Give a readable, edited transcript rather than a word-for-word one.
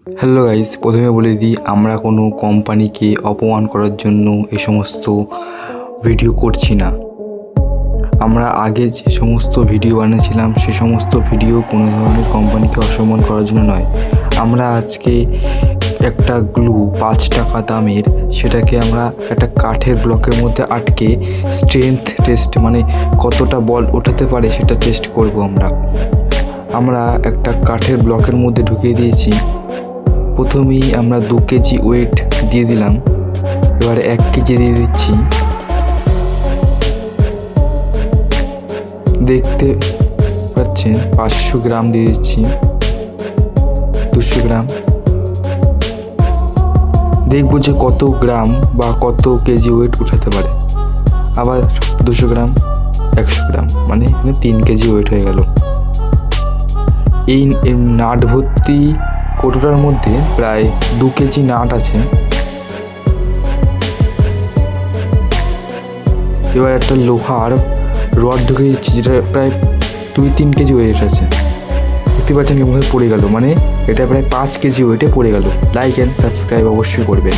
Hello guys, প্রথমে বলে দিই আমরা কোনো কোম্পানিকে অপমান করার জন্য এ সমস্ত ভিডিও করছি না। আমরা আগে যে সমস্ত ভিডিও বানিয়েছিলাম সে সমস্ত ভিডিও কোনো ধরনের কোম্পানিকে অসম্মান করার জন্য নয়। আমরা আজকে একটা গ্লু 5 টাকা দামের, সেটাকে আমরা একটা কাঠের ব্লকের মধ্যে আটকে স্ট্রেংথ টেস্ট মানে কতটা বল ওঠাতে পারে সেটা টেস্ট করব। আমরা একটা কাঠের ব্লকের মধ্যে ঢুকিয়ে দিয়েছি। প্রথমেই আমরা 2 কেজি ওয়েট দিয়ে দিলাম, এবারে 1 কেজি দিয়ে দিচ্ছি। দেখতে পাচ্ছেন 500 গ্রাম দিয়ে দিচ্ছি, 200 গ্রাম। দেখবো যে কত গ্রাম বা কত কেজি ওয়েট উঠাতে পারে। আবার 200 গ্রাম, 100 গ্রাম, মানে এখানে 3 কেজি ওয়েট হয়ে গেল। এই নাট ভর্তি কৌটোটার মধ্যে প্রায় 2 কেজি নাট আছে। এবার একটা লোহার রড ঢুকে দিচ্ছি, যেটা প্রায় 2-3 কেজি ওয়েট আছে। দেখতে পাচ্ছেন কেমন পড়ে গেল, মানে এটা প্রায় 5 কেজি ওয়েটে পড়ে গেল। লাইক অ্যান্ড সাবস্ক্রাইব অবশ্যই করবেন।